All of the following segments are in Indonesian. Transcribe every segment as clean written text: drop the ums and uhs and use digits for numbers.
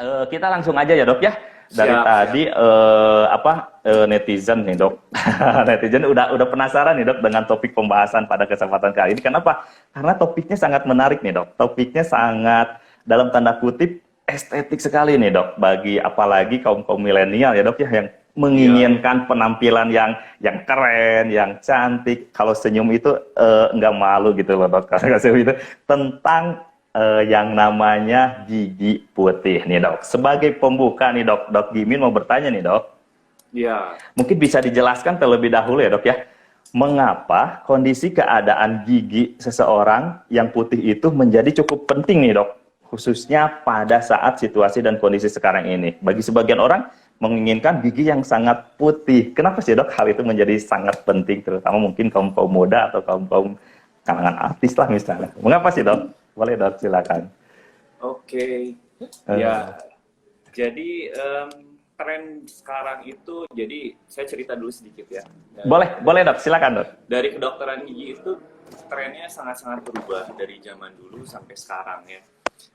Kita langsung aja ya dok ya. Dari Siap, tadi siap. netizen nih dok, netizen udah penasaran nih dok dengan topik pembahasan pada kesempatan kali ini. Kenapa? Karena topiknya sangat menarik nih dok. Topiknya sangat dalam tanda kutip estetik sekali nih dok. Bagi apalagi kaum kaum milenial ya dok ya yang Iya, menginginkan penampilan yang keren, yang cantik. Kalau senyum itu nggak malu gitu loh dok. Kalau senyum itu tentang yang namanya gigi putih nih dok. Sebagai pembuka nih dok, Dok Gimin mau bertanya nih dok. iya. Mungkin bisa dijelaskan terlebih dahulu ya dok ya. Mengapa kondisi keadaan gigi seseorang yang putih itu menjadi cukup penting nih dok. Khususnya pada saat situasi dan kondisi sekarang ini. Bagi sebagian orang menginginkan gigi yang sangat putih. Kenapa sih dok hal itu menjadi sangat penting, terutama mungkin kaum kaum muda atau kaum kaum kalangan artis lah misalnya. Mengapa sih dok? Boleh dok, silakan. Oke. Eh, Ya, jadi tren sekarang itu, jadi saya cerita dulu sedikit ya. boleh, boleh dok, silakan dok. Dari kedokteran gigi itu trennya sangat-sangat berubah dari zaman dulu sampai sekarang ya.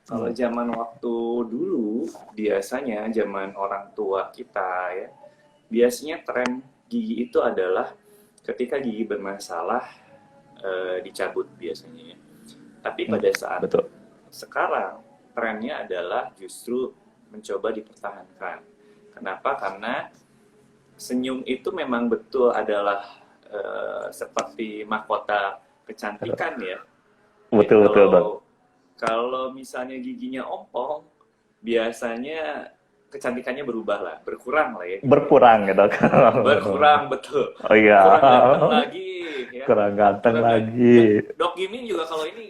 Kalau zaman waktu dulu, biasanya zaman orang tua kita ya, biasanya tren gigi itu adalah ketika gigi bermasalah dicabut biasanya ya. Tapi pada saat Betul. sekarang trennya adalah justru mencoba dipertahankan. Kenapa? Karena senyum itu memang betul adalah seperti mahkota kecantikan ya. Ya, Betul, betul dok. kalau misalnya giginya ompong, biasanya kecantikannya berubah lah, berkurang lah ya. Berkurang ya dok. Berkurang betul. Oh iya. Kurang ganteng lagi ya. Kurang ganteng Kurang lagi. Dok Gimin juga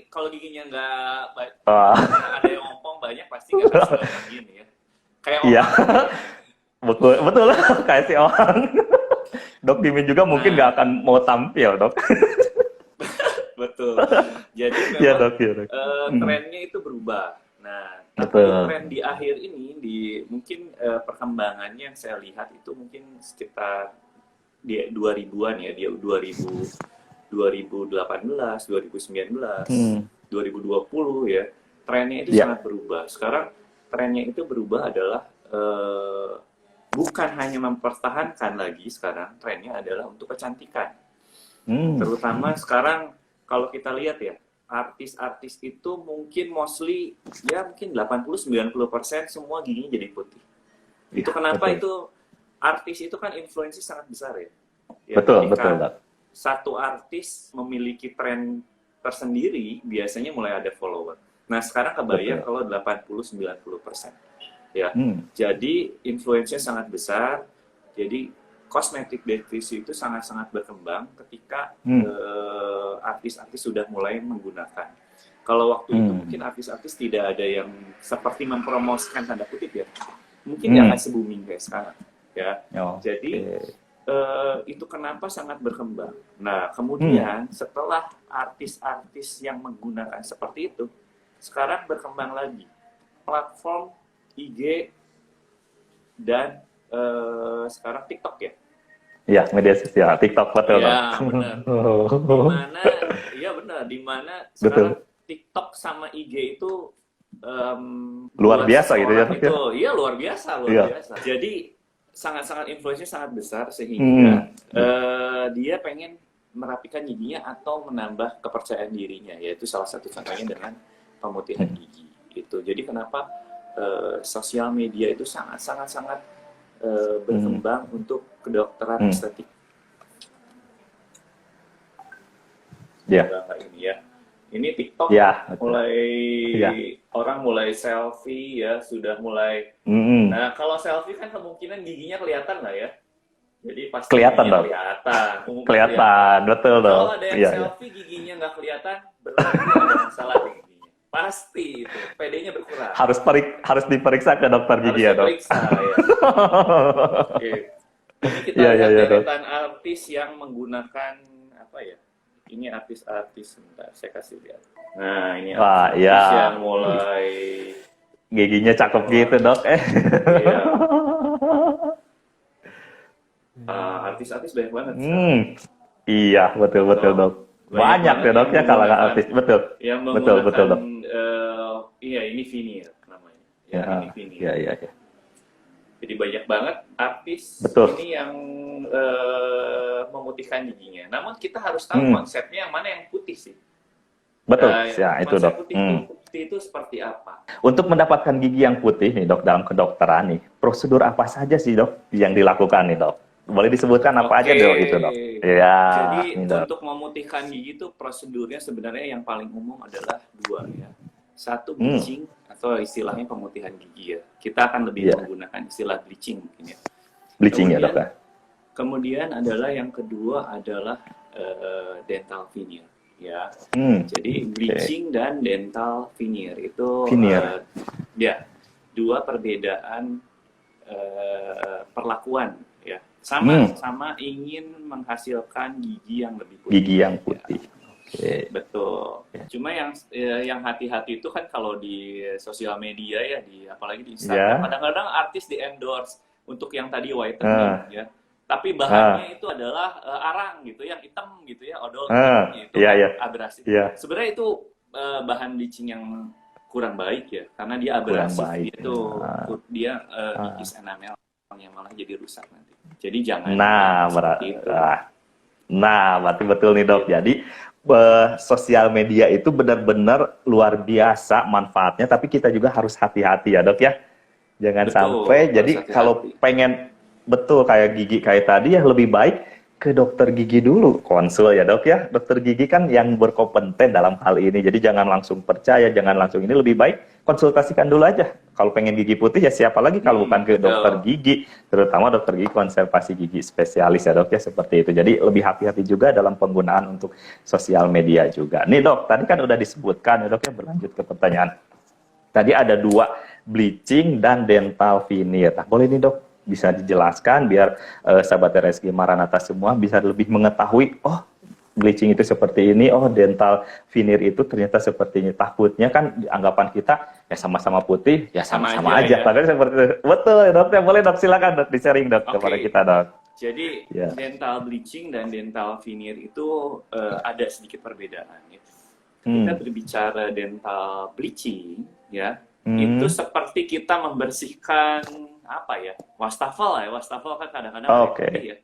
kalau giginya nggak Wah, ada yang ompong banyak pasti nggak akan gini ya. Kayak iya. orang gitu ya. Betul, betul. Kayak si orang. Dok Dimin juga mungkin Nah, nggak akan mau tampil dok. betul. Jadi Iya memang dok, iya dok. trennya itu berubah. Nah, tapi Betul. tren di akhir ini mungkin perkembangannya yang saya lihat itu mungkin sekitar di 2000-an ya, dia 2018, 2019, Hmm. 2020 ya. Trennya itu Iya. sangat berubah. Sekarang trennya itu berubah adalah bukan hanya mempertahankan lagi, sekarang trennya adalah untuk kecantikan. Hmm. Terutama sekarang kalau kita lihat ya, artis-artis itu mungkin mostly ya mungkin 80-90% semua giginya jadi putih. Itu Iya, kenapa betul. itu artis itu kan influensi sangat besar ya. Ya Betul, betul ketika dok. satu artis memiliki tren tersendiri, biasanya mulai ada follower. Nah, sekarang kebayang Betul. kalau 80-90%. Ya. Hmm. Jadi influence-nya sangat besar. Jadi kosmetik beauty itu sangat-sangat berkembang ketika Hmm. artis-artis sudah mulai menggunakan. Kalau waktu itu mungkin artis-artis tidak ada yang seperti mempromosikan tanda kutip ya, mungkin nggak akan se-booming kayak sekarang ya. Oh, Jadi oke. itu kenapa sangat berkembang. Nah kemudian setelah artis-artis yang menggunakan seperti itu, sekarang berkembang lagi platform IG dan sekarang TikTok ya. Iya, media sosial, TikTok betul dok. Ya, benar. Dimana, iya benar, dimana sekarang Betul. TikTok sama IG itu Luar buat biasa gitu ya seseorang dok ya. itu, iya luar biasa, luar Iya. biasa. Jadi sangat-sangat influence-nya sangat besar sehingga dia pengen merapikan giginya atau menambah kepercayaan dirinya, yaitu salah satu contohnya dengan pemutihan gigi. Itu. Jadi kenapa sosial media itu sangat-sangat berkembang untuk kedokteran estetik. Iya. Ini ya. Ini TikTok Iya, betul. mulai Iya. orang mulai selfie ya, sudah mulai. Nah, kalau selfie kan kemungkinan giginya kelihatan lah ya. Jadi pasti Kelihatan giginya dong. kelihatan. Kelihatan, betul dong. Kalau ada yang Iya, iya. selfie giginya nggak kelihatan, berarti ada masalah di giginya. Pasti itu. PD-nya berkurang. Harus diperiksa ke dokter Harus gigi ya dok. diperiksa ya. Oke. Jadi kita Iya, iya, lihat iya dok. deretan artis yang menggunakan apa ya? Ini artis-artis, sebentar saya kasih lihat. Nah, ini Wah, artis ya. yang mulai Giginya cakep gitu dok. iya. Artis-artis banyak banget sekarang. Iya, betul betul dok. Banyak ya dok ya kalangan artis, betul. Yang Betul menggunakan betul dok. iya ini Vini ya namanya. ya Ya, ini veneer. ya, ya, ya. Jadi banyak banget artis Betul. ini yang memutihkan giginya. Namun kita harus tahu Hmm, konsepnya yang mana yang putih sih. betul. Ya, itu Konsep dok. putih itu seperti apa? Untuk mendapatkan gigi yang putih nih dok dalam kedokteran nih, prosedur apa saja sih dok yang dilakukan nih dok? Boleh disebutkan apa aja Oke, dok itu dok? Iya, jadi nih dok. untuk memutihkan gigi itu prosedurnya sebenarnya yang paling umum adalah dua ya. Satu Hmm, bleaching atau istilahnya pemutihan gigi ya. Kita akan lebih iya, menggunakan istilah bleaching mungkin ya. bleaching ya dok Kemudian ya. kemudian adalah yang kedua adalah dental veneer ya. Jadi Oke. bleaching dan dental veneer itu Veneer. ya dua perbedaan perlakuan ya. Sama ingin menghasilkan gigi yang lebih putih. Gigi yang Ya. putih. Oke. Betul. Ya. Cuma yang hati-hati itu kan kalau di sosial media ya, apalagi di Ya. Instagram, kadang-kadang artis di endorse untuk yang tadi Ah, whitening ya. Tapi bahannya itu adalah arang gitu, yang hitam gitu ya, odol hitamnya itu iya, kan iya, abrasif. iya, Sebenarnya itu bahan bleaching yang kurang baik ya, karena dia kurang abrasif, baik. dia Ah. kikis enamelnya malah jadi rusak nanti. Jadi jangan Nah, seperti itu. berarti betul nih dok. Jadi sosial media itu benar-benar luar biasa manfaatnya, tapi kita juga harus hati-hati ya dok ya. Jangan Betul, sampai. harus Jadi kalau hati-hati. pengen betul kayak gigi kayak tadi ya lebih baik ke dokter gigi dulu, konsul ya dok ya. Dokter gigi kan yang berkompeten dalam hal ini. Jadi jangan langsung percaya, jangan langsung ini, lebih baik konsultasikan dulu aja. Kalau pengen gigi putih ya siapa lagi kalau bukan ke dokter Betul. gigi, terutama dokter gigi konservasi gigi spesialis ya dok ya, seperti itu. Jadi lebih hati-hati juga dalam penggunaan untuk sosial media juga. Nih dok, tadi kan udah disebutkan ya dok ya, berlanjut ke pertanyaan. Tadi ada dua, bleaching dan dental veneer. Nah, boleh nih dok, bisa dijelaskan biar sahabat RSG Maranatha semua bisa lebih mengetahui, oh bleaching itu seperti ini, oh dental veneer itu ternyata seperti ini. Takutnya kan anggapan kita ya sama-sama putih, ya sama-sama aja. Ya. Makanya seperti itu. Betul dok, ya boleh dok, silakan dok, di-sharing dok kepada kita dok. Jadi Ya. dental bleaching dan dental veneer itu ada sedikit perbedaan ya. Kita berbicara dental bleaching ya, itu seperti kita membersihkan apa ya, wastafel ya. Wastafel kan kadang-kadang putih ya.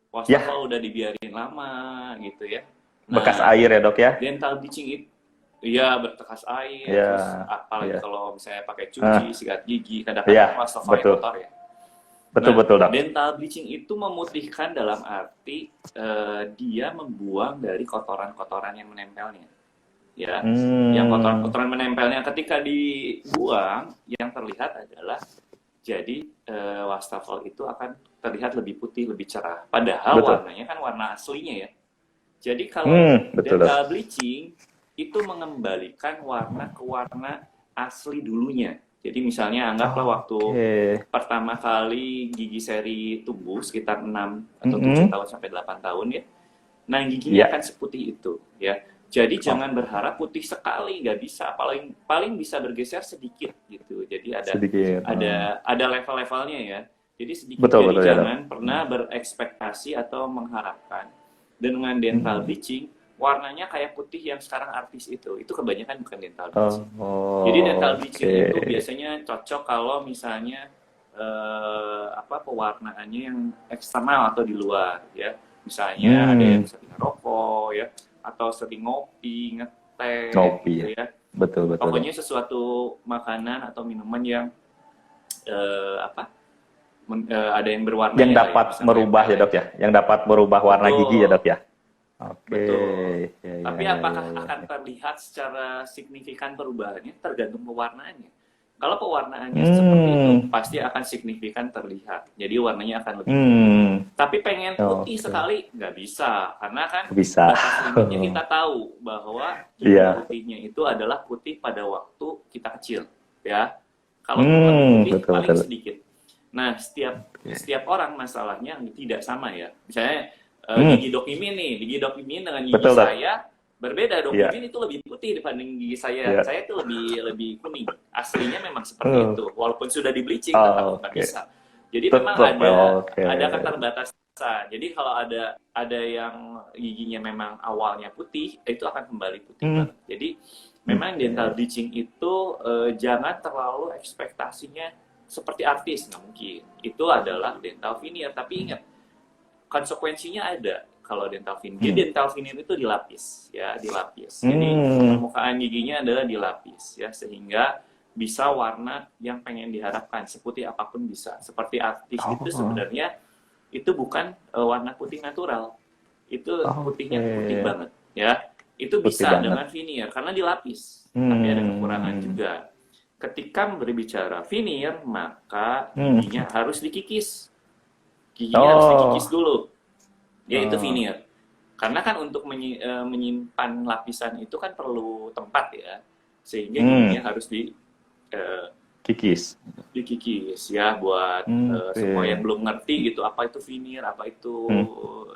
Wastafel udah dibiarin lama gitu ya. Nah, bekas air ya dok ya. dental bleaching itu iya berbekas air, Ya, terus apalagi ya. kalau misalnya pakai cuci, sikat gigi, kadang-kadang wastafel kotor ya. Betul dok. Dental bleaching itu memutihkan dalam arti dia membuang dari kotoran-kotoran yang menempelnya. Ya, yang kotoran-kotoran menempelnya ketika dibuang, yang terlihat adalah jadi wastafel itu akan terlihat lebih putih, lebih cerah. Padahal warnanya kan warna aslinya ya. Jadi kalau dental bleaching itu mengembalikan warna ke warna asli dulunya. Jadi misalnya anggaplah waktu pertama kali gigi seri tumbuh sekitar 6 atau 7 tahun sampai 8 tahun ya. Nah, giginya akan seputih itu ya. Jadi jangan berharap putih sekali, nggak bisa. Paling bisa bergeser sedikit gitu. Jadi ada level-levelnya ya. Jadi sedikit. Jadi jangan pernah berekspektasi atau mengharapkan dengan dental bleaching warnanya kayak putih yang sekarang artis itu kebanyakan bukan dental bleaching. Jadi dental bleaching itu biasanya cocok kalau misalnya pewarnaannya yang eksternal atau di luar ya. Misalnya ada yang sering ngerokok ya, atau sering ngopi, ngeteh gitu ya. Betul. Pokoknya sesuatu makanan atau minuman yang ada yang berwarna yang dapat merubah ya dok ya, yang dapat merubah warna gigi ya dok ya. Betul. Tapi apakah akan terlihat secara signifikan perubahannya tergantung pewarnaannya. Kalau pewarnaannya seperti itu pasti akan signifikan terlihat. Jadi warnanya akan lebih tapi pengen putih sekali nggak bisa, karena kan batas limitnya kita tahu bahwa putihnya itu adalah putih pada waktu kita kecil, ya. Kalau putih paling sedikit. Nah, setiap orang masalahnya tidak sama ya. Misalnya gigi Dok Imin nih, gigi Dok Imin dengan gigi saya berbeda. Dok Imin itu lebih putih dibanding gigi saya. Saya itu lebih kuning. Aslinya memang seperti itu. Walaupun sudah di bleaching tetap nggak bisa. Jadi memang ada keterbatasan. Jadi kalau ada yang giginya memang awalnya putih, itu akan kembali putih banget. Jadi memang dental bleaching itu jangan terlalu ekspektasinya seperti artis, nggak mungkin. Itu adalah dental veneer, tapi ingat konsekuensinya ada kalau dental veneer. Jadi dental veneer itu dilapis, ya, dilapis. Jadi permukaan giginya adalah dilapis, ya, sehingga bisa warna yang pengen diharapkan, seputih apapun bisa. Seperti artis itu sebenarnya itu bukan warna putih natural, itu putihnya putih banget, ya. Itu Putih bisa banget. dengan veneer karena dilapis, tapi ada kekurangan juga. Ketika berbicara veneer, maka giginya harus dikikis. Giginya harus dikikis dulu, yaitu veneer. Karena kan untuk menyimpan lapisan itu kan perlu tempat, ya, sehingga giginya harus dikikis, ya, buat semua yang belum ngerti gitu apa itu veneer, apa itu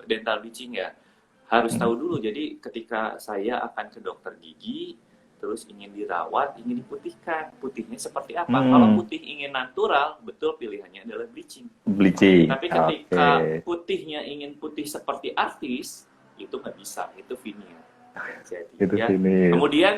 dental bleaching, ya, harus tahu dulu. Jadi ketika saya akan ke dokter gigi terus ingin dirawat, ingin diputihkan, putihnya seperti apa? Kalau putih ingin natural, betul pilihannya adalah bleaching. Tapi ketika putihnya ingin putih seperti artis, itu nggak bisa, itu veneer. Jadi, itu ya. veneer. Kemudian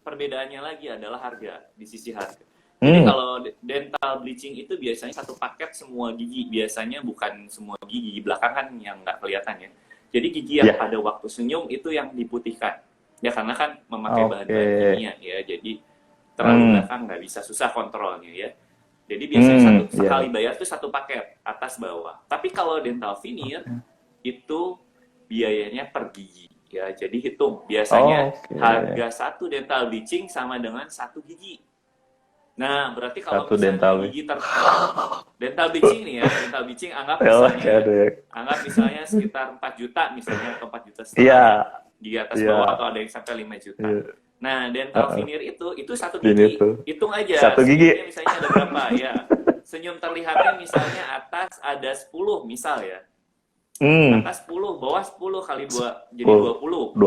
perbedaannya lagi adalah harga, di sisi harga. Jadi kalau dental bleaching itu biasanya satu paket semua gigi, biasanya bukan semua gigi belakangan yang nggak kelihatan, ya. Jadi gigi yang pada waktu senyum itu yang diputihkan, ya, karena kan memakai bahan-bahan kimia, ya, jadi terlalu belakang nggak bisa, susah kontrolnya, ya. Jadi biasanya sekali bayar itu satu paket atas bawah. Tapi kalau dental veneer itu biayanya per gigi, ya. Jadi hitung biasanya harga satu dental bleaching sama dengan satu gigi. Nah, berarti kalau misalnya gigi dental bleaching nih, ya, dental bleaching anggap misalnya sekitar 4 juta misalnya, atau 4 juta setengah, gigi atas bawah, atau ada yang sampai 5 juta. Nah, dental veneer itu satu gigi, hitung aja satu gigi misalnya ada berapa, ya. Senyum terlihatnya misalnya atas ada 10 misal, ya. Atas 10, bawah 10 kali 2 jadi 20.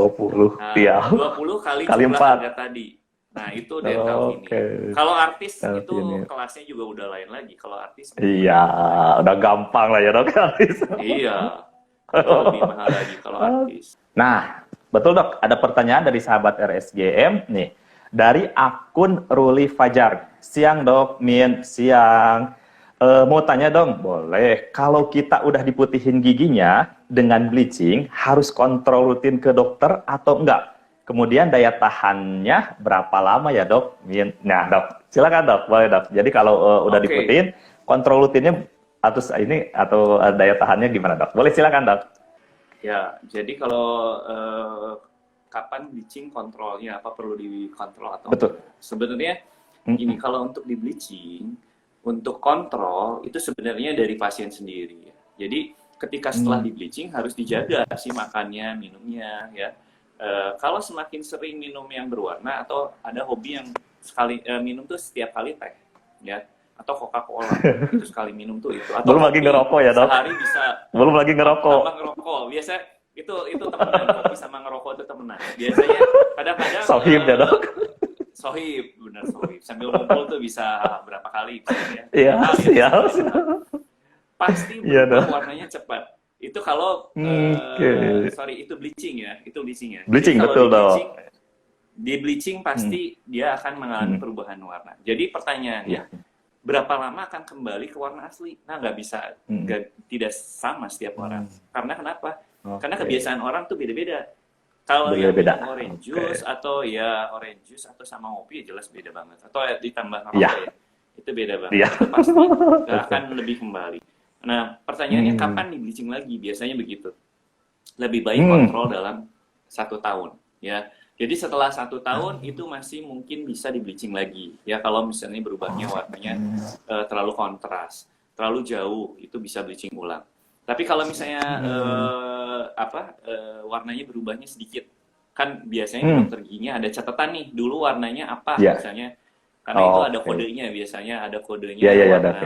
Nah, iya. 20 kali jumlah harga tadi. Nah, itu dental veneer. Kalau artis itu kelasnya juga udah lain lagi. Kalau artis udah gampang lah, ya, Dok, artis. Iya. Lebih mahal lagi kalau artis. Nah, betul, Dok. Ada pertanyaan dari sahabat RSGM nih. Dari akun Ruli Fajar. Siang, Dok. Min, siang. Mau tanya dong, boleh. Kalau kita udah diputihin giginya dengan bleaching, harus kontrol rutin ke dokter atau enggak? Kemudian daya tahannya berapa lama ya, Dok? Nah, Dok, silakan, Dok. Boleh, Dok. Jadi kalau udah diputihin, kontrol rutinnya atau daya tahannya gimana, Dok? Boleh, silakan, Dok. Ya, jadi kalau kapan bleaching kontrolnya, apa perlu dikontrol atau betul. Sebenarnya gini, kalau untuk di bleaching, untuk kontrol itu sebenarnya dari pasien sendiri. Jadi ketika setelah di bleaching harus dijaga sih makannya, minumnya, ya. Kalau semakin sering minum yang berwarna, atau ada hobi yang sekali minum tuh setiap kali teh, ya, atau Coca-Cola itu sekali minum tuh itu. Atau belum lagi ngerokok, ya, Dok? Sehari bisa. Belum lagi ngerokok. Ngerokok biasa itu temenan, kopi sama ngerokok itu temenan. Biasanya kadang-kadang. Sohib, ya, Dok? Sohib, benar sohib. Sambil ngumpul tuh bisa berapa kali, ya. Iya, siap. Pasti berubah warnanya cepat. Itu kalau itu bleaching, ya, itu bleaching, ya. Bleaching, betul, Dok. Di bleaching pasti dia akan mengalami perubahan warna. Jadi pertanyaannya, berapa lama akan kembali ke warna asli? Nah, nggak bisa, tidak sama setiap orang. Karena kenapa? Karena kebiasaan orang tuh beda-beda. Kalau yang orange juice atau orange juice atau sama kopi jelas beda banget. Atau ditambah ngerokok, ya, itu beda banget. Itu pasti nggak akan lebih kembali. Nah, pertanyaannya kapan di bleaching lagi? Biasanya begitu. Lebih baik kontrol dalam 1 tahun, ya. Jadi setelah 1 tahun itu masih mungkin bisa di bleaching lagi, ya. Kalau misalnya berubahnya warnanya terlalu kontras, terlalu jauh, itu bisa bleaching ulang. Tapi kalau misalnya warnanya berubahnya sedikit, kan biasanya dokter giginya ada catatan nih, dulu warnanya apa, misalnya, karena itu ada kodenya, biasanya ada kodenya,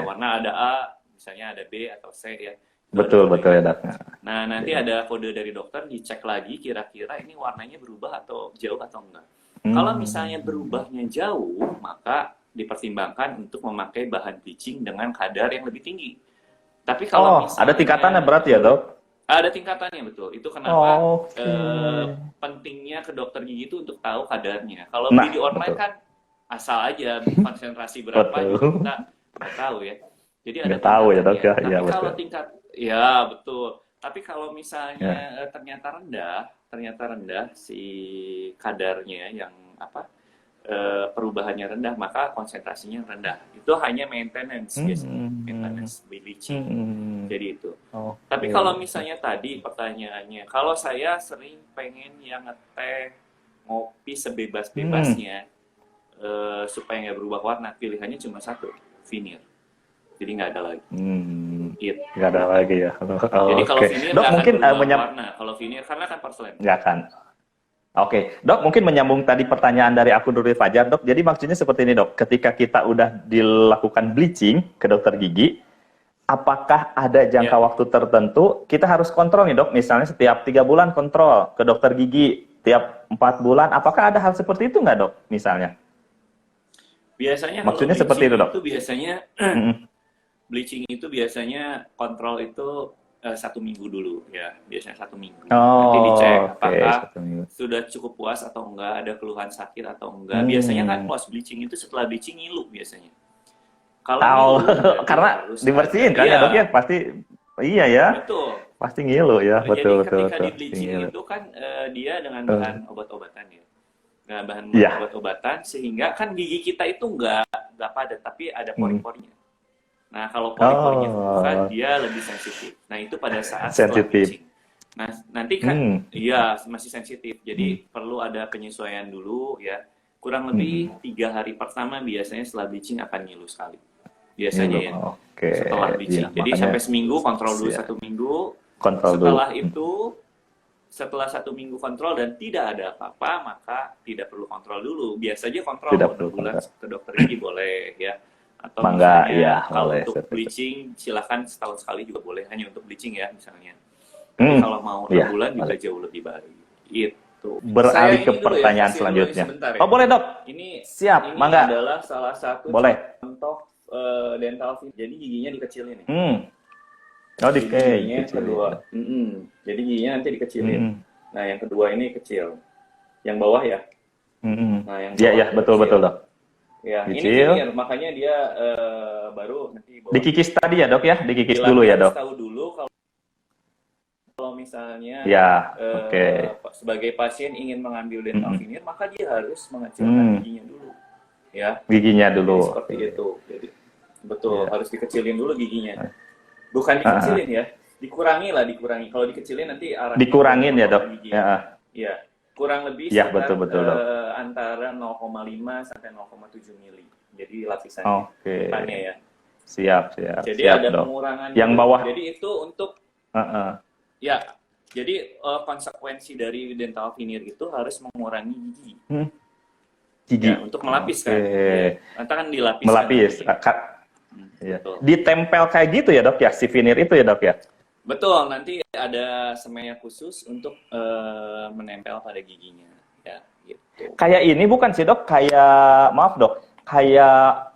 warna ada A, misalnya ada B atau C, ya. Betul, ya, Dok. Nah, nanti ada kode dari dokter, dicek lagi kira-kira ini warnanya berubah atau jauh atau enggak. Kalau misalnya berubahnya jauh, maka dipertimbangkan untuk memakai bahan bleaching dengan kadar yang lebih tinggi. Tapi kalau misalnya ada tingkatannya berarti, ya, Dok? Ada tingkatannya betul. Itu kenapa Oke. pentingnya ke dokter gigi itu untuk tahu kadarnya. Kalau Nah, beli di online betul. kan asal aja konsentrasi berapa juga Betul. kita nggak tahu ya. Jadi ada Nggak tahu ya dok tingkatannya. ya, iya Tapi kalau betul. ya betul. Tapi kalau misalnya Ya. ternyata rendah si kadarnya yang apa perubahannya rendah, maka konsentrasinya rendah. Itu hanya maintenance biasanya, Hmm. maintenance bleaching. Hmm. Jadi itu. Tapi Oke. kalau misalnya tadi pertanyaannya, kalau saya sering pengen yang ngeteh ngopi sebebas-bebasnya supaya nggak berubah warna, pilihannya cuma satu, vinyl. Jadi nggak ada lagi. Nggak ada lagi ya. Jadi kalau Oke. vinyl Dok nggak akan mungkin berubah warna. Kalau vinyl karena kan porselen. nggak akan. Oke, dok mungkin menyambung tadi pertanyaan dari aku Nurul Fajar, dok. Jadi maksudnya seperti ini dok, ketika kita udah dilakukan bleaching ke dokter gigi, apakah ada jangka waktu tertentu kita harus kontrol nih dok? Misalnya setiap 3 bulan kontrol ke dokter gigi, tiap 4 bulan, apakah ada hal seperti itu nggak dok? Misalnya? Biasanya Maksudnya kalau seperti itu dok? itu biasanya bleaching itu biasanya kontrol itu 1 minggu dulu ya, biasanya 1 minggu. Nanti dicek apakah sudah cukup puas atau enggak, ada keluhan sakit atau enggak. Biasanya kan post bleaching itu setelah bleaching ngilu biasanya. Kalau ngilu, karena dibersihin kan ya dok ya, pasti iya ya. Betul. Pasti ngilu ya, betul. Jadi ketika di bleaching itu kan dia dengan bahan obat-obatan ya. Dengan bahan obat-obatan sehingga kan gigi kita itu enggak padat tapi ada pori-porinya. Nah, kalau pori-porinya terbuka, dia lebih sensitif. Nah, itu pada saat setelah bleaching. Nah, nanti kan, iya masih sensitif. Jadi perlu ada penyesuaian dulu ya. Kurang lebih 3 hari pertama biasanya setelah bleaching akan ngilu sekali. Biasanya ya. Setelah bleaching. Jadi sampai seminggu kontrol dulu 1 minggu. Setelah itu, setelah 1 minggu kontrol dan tidak ada apa-apa, maka tidak perlu kontrol dulu. Biasanya kontrol 2 bulan ke dokter gigi boleh ya. Atau misalnya kalau untuk bleaching silahkan setahun sekali juga boleh, hanya untuk bleaching ya misalnya. Tapi kalau mau 6 bulan juga jauh lebih baik. Itu. Beralih ke pertanyaan selanjutnya. Ya. Oh boleh dok. Ini mangga. Adalah salah satu contoh dental finish. Jadi giginya dikecilin nih. Oh giginya kedua. Jadi giginya nanti dikecilin. Nah yang kedua ini kecil. Yang bawah ya. Nah yang bawah ya betul dok. Ya, ini makanya dia baru nanti dikikis tadi ya dok ya, dikikis dulu ya dok. Tahu dulu kalau misalnya sebagai pasien ingin mengambil dental veneer, maka dia harus mengecilkan giginya dulu, ya. Giginya dulu. Jadi seperti itu. Jadi betul harus dikecilin dulu giginya. Bukan dikecilin ya, dikurangi. Kalau dikecilin nanti arahnya dikurangin ya dok. Iya. Kurang lebih betul, antara 0,5 sampai 0,7 mili. Jadi lapisannya ya. Siap. Jadi ada pengurangan. Yang bawah. Jadi itu untuk ya. Jadi konsekuensi dari dental veneer itu harus mengurangi gigi. Gigi. Ya, untuk melapis kan. Nanti kan dilapis. Melapis. Ditempel kayak gitu ya dok ya, si veneer itu ya dok ya. Betul, nanti ada semen khusus untuk menempel pada giginya, ya gitu. Kayak ini bukan sih dok, kayak maaf dok, kayak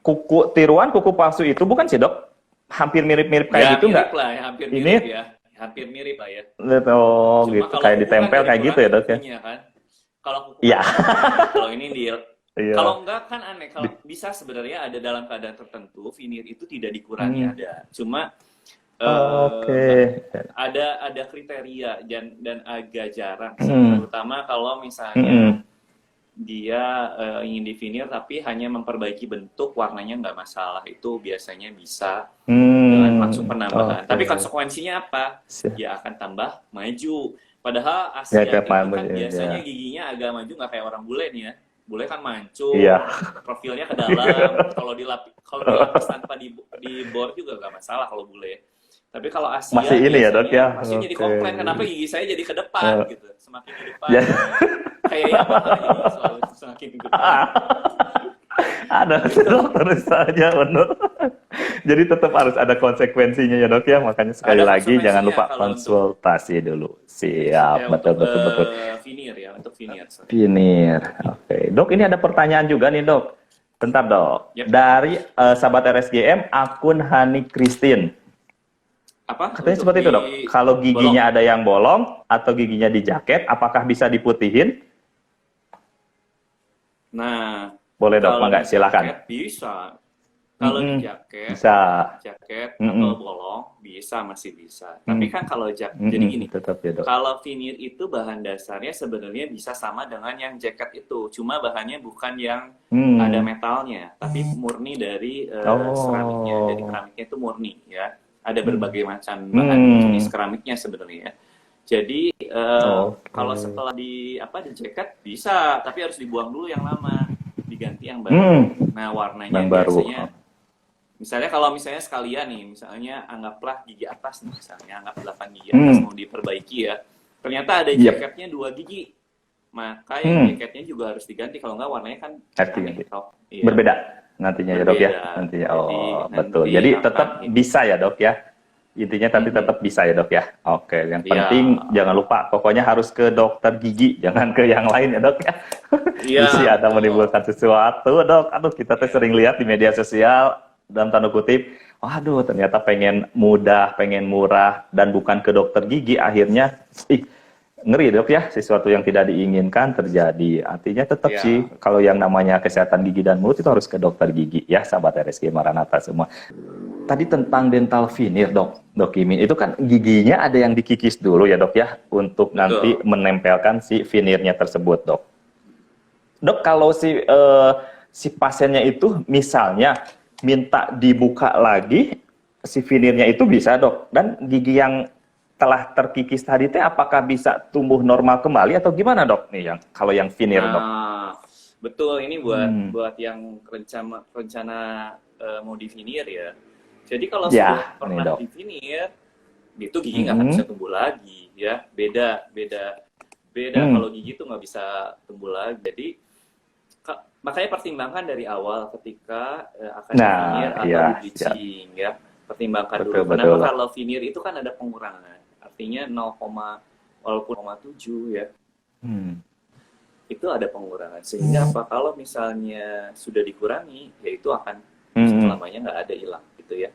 kuku tiruan, kuku palsu itu bukan sih dok? Hampir mirip-mirip kayak gitu nggak? Ya, hampir mirip ya, hampir mirip lah ya. Oh gitu, kayak ditempel kayak gitu ya dok ya? Kan? Kalau kuku, kalau ini kalau enggak kan aneh. Kalau bisa sebenarnya ada dalam keadaan tertentu, veneer itu tidak dikurangi ada, cuma ada kriteria dan agak jarang, terutama kalau misalnya dia ingin di veneer tapi hanya memperbaiki bentuk, warnanya nggak masalah, itu biasanya bisa dengan langsung penambahan. Tapi konsekuensinya apa? Dia akan tambah maju. Padahal Asia itu kan biasanya giginya agak maju, nggak kayak orang bule nih ya. Bule kan mancung, profilnya ke dalam. Kalau dilapis tanpa di bor juga nggak masalah kalau bule. Tapi kalau Asia masih ini ya dok ya, masih jadi komplain kenapa gigi saya jadi ke depan gitu, semakin ke depan. Kayaknya apa gigi selalu semakin ke depan. Ada terus saja benar. Jadi tetap harus ada konsekuensinya ya dok ya, makanya sekali lagi jangan lupa konsultasi dulu. Siap, betul. Veneer ya, untuk veneer. Veneer, oke. Dok ini ada pertanyaan juga nih dok. Bentar dok. Dari sahabat RSGM akun Hani Christine. Apa? Katanya Untuk seperti itu, Dok. di Kalau bolong. giginya ada yang bolong atau giginya di jaket, apakah bisa diputihin? Nah, Boleh, Dok. kalau Mangga, di silakan. jaket bisa. Kalau di Mm-mm. jaket, Bisa. jaket atau Mm-mm. bolong bisa, masih bisa. Tapi Mm. kan kalau jadi Mm-mm. gini, Tetap ya, Dok. kalau veneer itu bahan dasarnya sebenarnya bisa sama dengan yang jaket itu, cuma bahannya bukan yang ada Hmm. metalnya, tapi murni dari seramiknya. Jadi Oh. keramiknya itu murni ya. Ada Hmm. berbagai macam bahan jenis Hmm. keramiknya sebenarnya. Jadi Oke. kalau setelah di apa di jaket bisa, tapi harus dibuang dulu yang lama, diganti yang baru. Hmm. Nah warnanya Yang baru. biasanya, misalnya kalau misalnya sekalian nih, misalnya anggaplah gigi atas nih, misalnya anggap 8 gigi atas Hmm. mau diperbaiki ya. Ternyata ada Yep. jaketnya 2 gigi. Maka yang Hmm. jaketnya juga harus diganti, kalau nggak warnanya kan Ganti, aneh ganti. toh. Iya, Berbeda nantinya ya, Dok ya. berbeda. Nantinya. Jadi Oh, betul. nanti Jadi akan tetap ini. bisa ya, Dok ya. Intinya tapi Mm-mm. tetap bisa ya, Dok ya. Oke, yang Iya, penting jangan lupa pokoknya harus ke dokter gigi, jangan ke yang lain ya, Dok ya. iya Isi ada betul. menimbulkan sesuatu, Dok. Aduh, kita tuh Iya. sering lihat di media sosial dalam tanda kutip, waduh, ternyata pengen mudah, pengen murah dan bukan ke dokter gigi, akhirnya ngeri, Dok ya, sesuatu yang tidak diinginkan terjadi. Artinya tetap Iya. sih kalau yang namanya kesehatan gigi dan mulut itu harus ke dokter gigi ya, sahabat RSG Maranatha semua. Tadi tentang dental veneer, Dok Imin, itu kan giginya ada yang dikikis dulu ya, Dok ya, untuk nanti Betul. menempelkan si veneernya tersebut, Dok. Dok, kalau si pasiennya itu misalnya minta dibuka lagi si veneernya itu bisa, Dok. Dan gigi yang telah terkikis tadi teh apakah bisa tumbuh normal kembali atau gimana, Dok? Nih yang kalau yang veneer, Dok. Nah, betul, ini buat Hmm. yang rencana mau di veneer ya. Jadi kalau Ya, sudah ini, pernah Dok. di veneer, itu gigi nggak akan bisa tumbuh lagi ya. Beda kalau gigi itu nggak bisa tumbuh lagi. Jadi makanya pertimbangkan dari awal ketika akan di veneer atau iya, di bleaching ya. Pertimbangkan betul, dulu. betul, Kenapa? Dok. Kalau veneer itu kan ada pengurangan. Artinya 0, walaupun 0,7 ya. Hmm. Itu ada pengurangan, sehingga apa, kalau misalnya sudah dikurangi ya itu akan Hmm. selamanya nggak ada hilang gitu ya.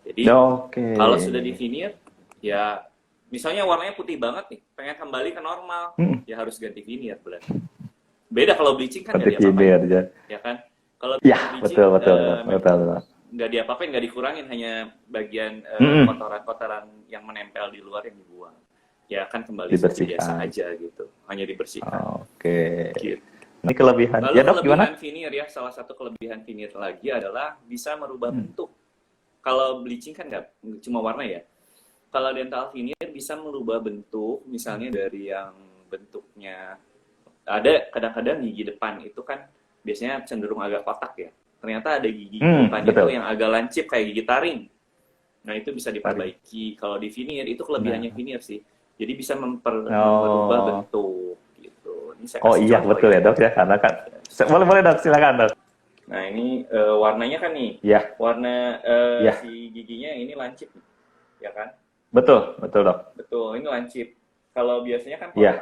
Jadi Oke. kalau sudah di veneer ya, misalnya warnanya putih banget nih, pengen kembali ke normal, Hmm. ya harus ganti veneer berarti. Beda kalau bleaching kan nggak Seperti diapa-apain, veneer, ya kan. Kalau ya, bleaching betul, betul. nggak diapa-apain, nggak dikurangin, hanya bagian Mm-mm. kotoran-kotoran yang menempel di luar yang dibuang, ya kan kembali seperti biasa Dibersihkan. aja gitu, hanya dibersihkan. Oke. Gitu. Ini kelebihan. Lalu Ya, Dok, gimana? kelebihan veneer ya, salah satu kelebihan veneer lagi adalah bisa merubah bentuk. Kalau bleaching kan nggak cuma warna ya. Kalau dental veneer bisa merubah bentuk, misalnya dari yang bentuknya ada, kadang-kadang gigi depan itu kan biasanya cenderung agak kotak ya. Ternyata ada gigi depan betul. itu yang agak lancip kayak gigi taring. Nah itu bisa diperbaiki. Kalau di veneer itu kelebihannya veneer sih. Jadi bisa merubah bentuk gitu. Ini saya kasih iya, contoh betul ya, Dok ya, karena kan boleh, Dok, silakan, Dok. Nah ini warnanya kan nih, Ya. warna Ya. si giginya ini lancip, ya kan? Betul, Dok. Betul, ini lancip. Kalau biasanya kan kotak. Iya.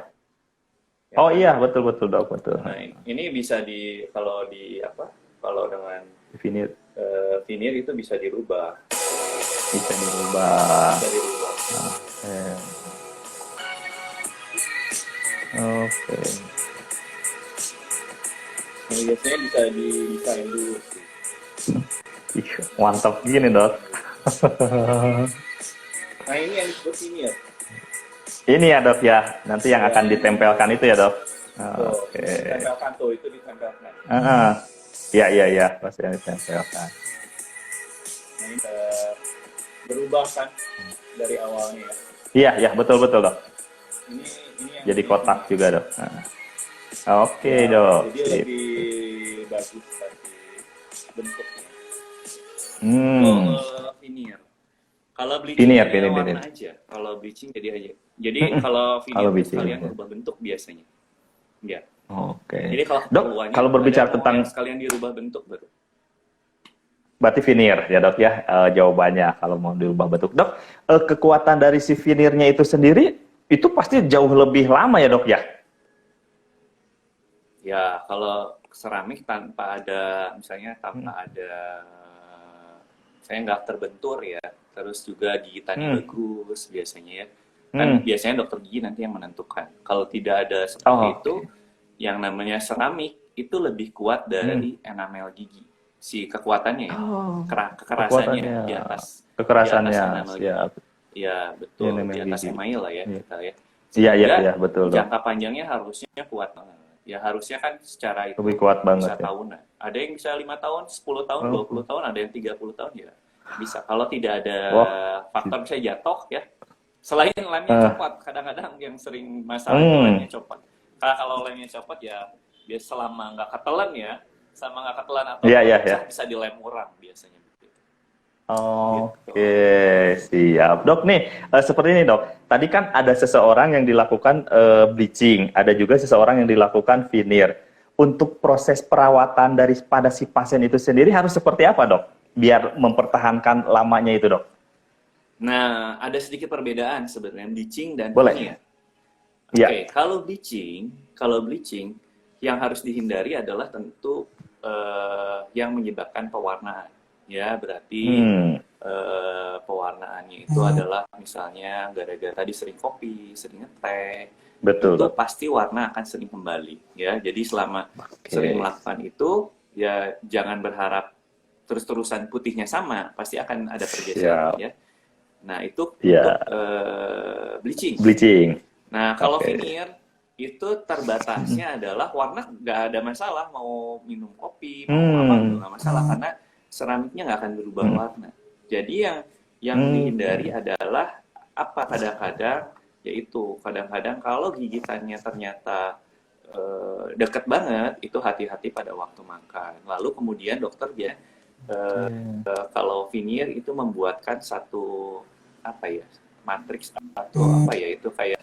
Ya Oh kan? iya, betul, Dok, betul. Nah ini bisa kalau dengan Veneer veneer itu bisa dirubah. bisa dirubah. Oke. Nah, biasanya bisa didesain dulu sih. Ih, mantap gini, Dok. Nah ini yang disebut veneer. Ini ya, Dok ya. Nanti yang akan ditempelkan itu ya, Dok. Oke. Ditempelkan tuh, itu ditempelkan. Iya, pasti yang ditempelkan. Nah ini berubah kan dari awalnya ya. Iya, betul, Dok. Ini yang jadi kotak juga, Dok. Oke, Dok. Jadi lebih bagus dari bentuknya. Veneer. Kalau bleaching jadi warna aja. Kalau bleaching jadi aja. Jadi kalau veneer sekalian berubah bentuk biasanya. Ya. Oke. Jadi Dok, kalau berbicara tentang sekalian dirubah bentuk baru. Berarti veneer ya, Dok ya, jawabannya kalau mau dirubah bentuk. Dok, kekuatan dari si veneernya itu sendiri itu pasti jauh lebih lama ya, Dok ya? Ya, kalau keramik tanpa ada saya nggak terbentur ya, terus juga gigitannya Hmm. bagus biasanya ya. Kan biasanya dokter gigi nanti yang menentukan. Kalau tidak ada seperti Oh, itu, oke. yang namanya seramik itu lebih kuat Hmm. dari enamel gigi. Si kekuatannya ya, Oh, kekerasannya kekuatannya, di atas kekerasannya, enamel gigi. siap. Ya, Ya, betul, di namanya atas gigi. email lah ya Iya, kita ya. iya, iya, Sehingga iya, betul dok. jangka panjangnya harusnya kuat banget. Ya harusnya kan secara Lebih itu kuat banget bisa ya. tahunan. Ada yang bisa 5 tahun, 10 tahun, 20 Oh, tahun, ada yang 30 tahun ya. Bisa. Kalau tidak ada wah. faktor bisa jatuh ya. Selain lemnya Eh, copot, kadang-kadang yang sering masalah itu lemnya hmm. copot. Karena kalau lemnya copot ya biar selama nggak ketelan ya, sama nggak ketelan atau Iya, nggak iya, iya. pecah bisa dilem orang biasanya. Gitu. Oke, siap. Dok, nih, seperti ini dok. Tadi kan ada seseorang yang dilakukan bleaching, ada juga seseorang yang dilakukan veneer. Untuk proses perawatan daripada si pasien itu sendiri harus seperti apa dok? Biar mempertahankan lamanya itu dok. Nah, ada sedikit perbedaan sebenarnya bleaching dan Boleh? veneer. Iya. Oke, kalau bleaching yang harus dihindari adalah tentu yang menyebabkan pewarnaan. Ya, berarti Hmm, pewarnaannya itu adalah misalnya gara-gara tadi sering kopi, sering ngeteh, betul itu dok. pasti warna akan sering kembali. Ya, jadi selama sering Oke, melakukan itu, ya jangan berharap terus-terusan putihnya sama, pasti akan ada pergeseran. siap. Ya, nah itu untuk Ya, bleaching. bleaching. Nah, kalau Oke. veneer itu terbatasnya adalah warna nggak ada masalah, mau minum kopi, mau apa Hmm, nggak masalah karena seramiknya nggak akan berubah hmm, warna. Jadi yang dihindari hmm. adalah apa kadang-kadang yaitu kadang-kadang kalau gigitannya ternyata deket banget, itu hati-hati pada waktu makan. Lalu kemudian dokter biasanya Oke. kalau veneer itu membuatkan satu apa ya matriks atau apa ya itu kayak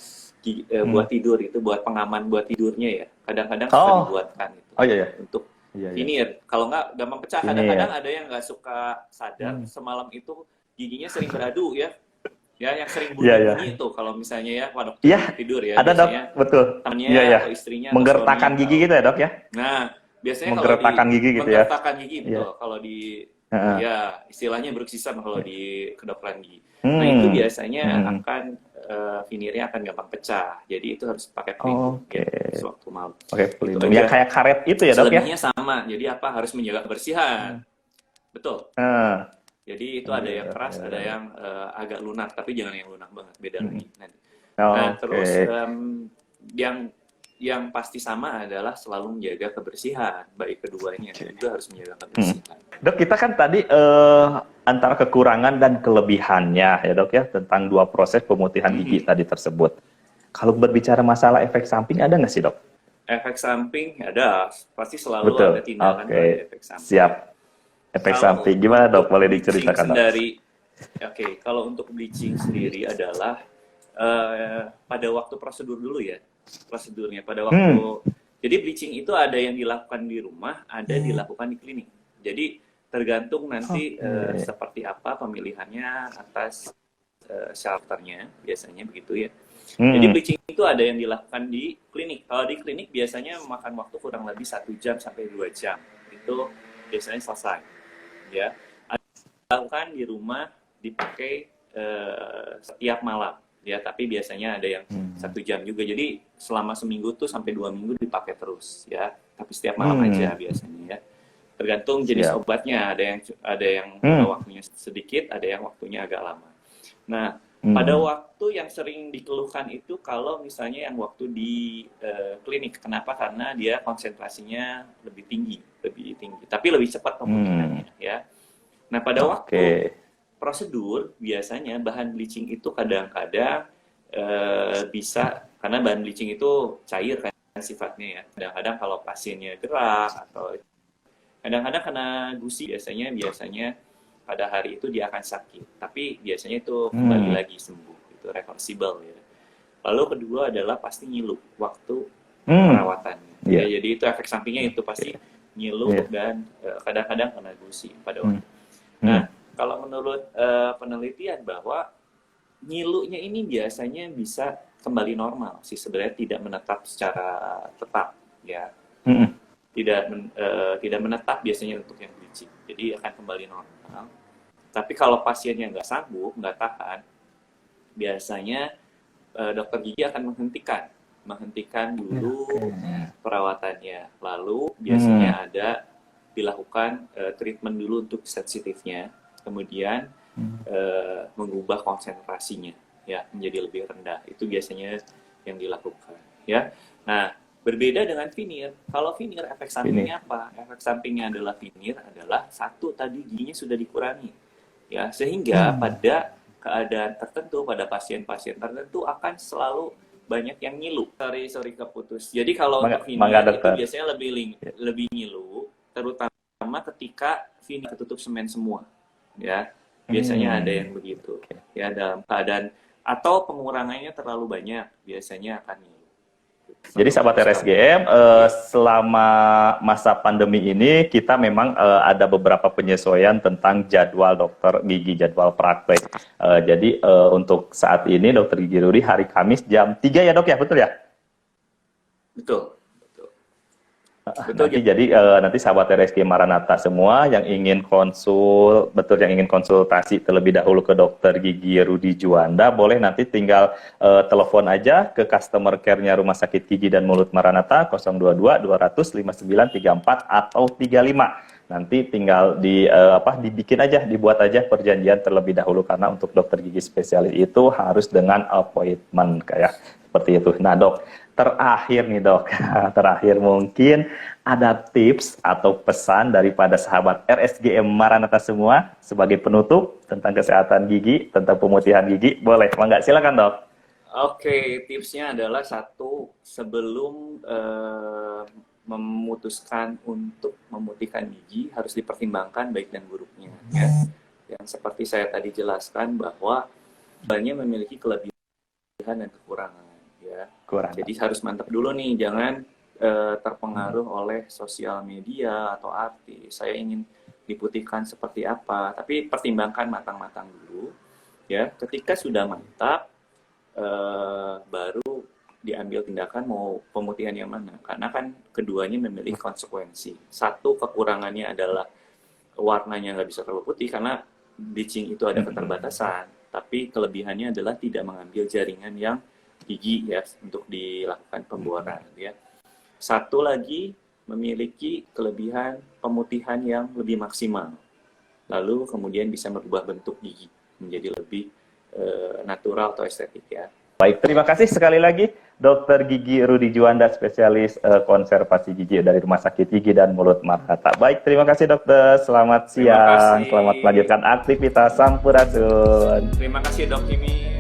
Hmm. buat tidur itu buat pengaman buat tidurnya ya kadang-kadang suka Oh, dibuatkan itu oh iya ya, untuk iya ya. veneer kalau nggak gampang pecah kadang-kadang Veneer. ada yang nggak suka sadar Hmm. semalam itu giginya sering beradu ya yang sering Iya ya. bunyi-bunyi itu kalau misalnya ya waktu Iya, tidur ya ada dok, biasanya betul. Iya temannya ya. atau istrinya atau suaminya Menggertakkan gigi tahu. gitu ya dok ya? Nah, biasanya kalau di Menggertakkan gigi gitu ya? menggertakkan gigi Iya. betul, kalau di Heeh. ya istilahnya bruxism kalau di kedokteran gigi. Nah, itu Hmm. biasanya Hmm. akan veneernya akan gampang pecah. Jadi itu harus pakai pelindung Oke. ya sewaktu malam. Oke, Itu pelindung. Yang aja. kayak karet itu ya dok ya? Selebihnya sama. Jadi apa harus menjaga kebersihan. Betul. Heeh. Jadi itu ada yang Iya, keras, iya, ada iya. yang agak lunak, tapi jangan yang lunak banget, beda Hmm. lagi. Nah, Oke. terus yang pasti sama adalah selalu menjaga kebersihan, baik keduanya juga harus menjaga Hmm. kebersihan. Dok, kita kan tadi antara kekurangan dan kelebihannya ya dok ya tentang dua proses pemutihan gigi tadi tersebut. Kalau berbicara masalah efek samping ada nggak sih dok? Efek samping ada, pasti selalu Betul. ada tindakan Oke. pada efek samping. Siap. Efek Kalau samping gimana dok? untuk Boleh bleaching diceritakan dok? kalau untuk bleaching sendiri adalah pada waktu prosedur dulu ya, prosedurnya pada waktu. Jadi bleaching itu ada yang dilakukan di rumah, ada dilakukan di klinik. Jadi tergantung nanti seperti apa pemilihannya atas shelternya, biasanya begitu ya. Jadi bleaching itu ada yang dilakukan di klinik. Kalau di klinik biasanya memakan waktu kurang lebih 1 jam sampai 2 jam. Itu biasanya selesai. Ya, dilakukan di rumah dipakai setiap malam. Ya, tapi biasanya ada yang 1 jam juga. Jadi selama seminggu tuh sampai 2 minggu dipakai terus. Ya, tapi setiap malam aja biasanya ya. Tergantung jenis obatnya. Ada yang waktunya sedikit, ada yang waktunya agak lama. Nah, pada waktu yang sering dikeluhkan itu kalau misalnya yang waktu di klinik. Kenapa? Karena dia konsentrasinya lebih tinggi, tapi lebih cepat pemutihannya ya. Nah, pada waktu prosedur biasanya bahan bleaching itu kadang-kadang bisa karena bahan bleaching itu cair kan sifatnya ya. Kadang-kadang kalau pasiennya gerak atau kadang-kadang kena gusi biasanya pada hari itu dia akan sakit, tapi biasanya itu kembali lagi sembuh, itu reversible ya. Lalu kedua adalah pasti ngilu waktu perawatannya. Ya, jadi itu efek sampingnya itu pasti ngilu dan kadang-kadang kena gusi pada waktu. Nah, kalau menurut penelitian bahwa ngilunya ini biasanya bisa kembali normal sih sebenarnya tidak menetap secara tetap ya. Tidak menetap biasanya untuk yang bleaching. Jadi akan kembali normal. Tapi kalau pasiennya nggak sanggup, nggak tahan, biasanya dokter gigi akan menghentikan dulu perawatannya. Lalu biasanya ada dilakukan treatment dulu untuk sensitifnya, kemudian mengubah konsentrasinya ya menjadi lebih rendah. Itu biasanya yang dilakukan ya. Nah, berbeda dengan veneer. Kalau veneer efek sampingnya apa? Efek sampingnya adalah veneer adalah satu tadi giginya sudah dikurangi. Ya, sehingga pada keadaan tertentu, pada pasien-pasien tertentu akan selalu banyak yang ngilu. Sorry keputus. Jadi kalau untuk veneer itu biasanya lebih ngilu, terutama ketika veneer tertutup semen semua. Ya, biasanya ada yang begitu. Ya, dalam keadaan atau pengurangannya terlalu banyak, biasanya akan ngilu. Jadi sahabat RSGM, selama masa pandemi ini kita memang ada beberapa penyesuaian tentang jadwal dokter gigi, jadwal praktek. Jadi untuk saat ini dokter gigi Rudy hari Kamis jam 3 ya dok ya, betul ya? Betul. Nanti jadi nanti sahabat RSG Maranatha semua yang ingin konsultasi terlebih dahulu ke dokter gigi Rudy Juanda, boleh nanti tinggal telepon aja ke customer care-nya Rumah Sakit Gigi dan Mulut Maranatha 022 200 5934 atau 35. Nanti tinggal dibuat aja perjanjian terlebih dahulu, karena untuk dokter gigi spesialis itu harus dengan appointment kayak seperti itu. Nah dok, terakhir nih dok, terakhir mungkin ada tips atau pesan daripada sahabat RSGM Maranatha semua sebagai penutup tentang kesehatan gigi, tentang pemutihan gigi, boleh? Mangga, silakan dok. Oke, tipsnya adalah satu, sebelum memutuskan untuk memutihkan gigi harus dipertimbangkan baik dan buruknya. Ya. Yang seperti saya tadi jelaskan bahwa banyak memiliki kelebihan dan kekurangan. Ya. Jadi harus mantap dulu nih, jangan terpengaruh oleh sosial media atau artis. Saya ingin diputihkan seperti apa, tapi pertimbangkan matang-matang dulu. Ya, ketika sudah mantap, baru diambil tindakan mau pemutihan yang mana. Karena kan keduanya memiliki konsekuensi. Satu, kekurangannya adalah warnanya nggak bisa terlalu putih karena bleaching itu ada keterbatasan. Tapi kelebihannya adalah tidak mengambil jaringan yang gigi ya untuk dilakukan pemboran ya. Satu lagi, memiliki kelebihan pemutihan yang lebih maksimal. Lalu kemudian bisa merubah bentuk gigi menjadi lebih natural atau estetik ya. Baik, terima kasih sekali lagi Dokter Gigi Rudy Juanda, spesialis konservasi gigi dari Rumah Sakit Gigi dan Mulut Maranatha. Baik, terima kasih dokter. Selamat siang, selamat melanjutkan aktivitas. Sampurasun. Terima kasih Dok Kimi.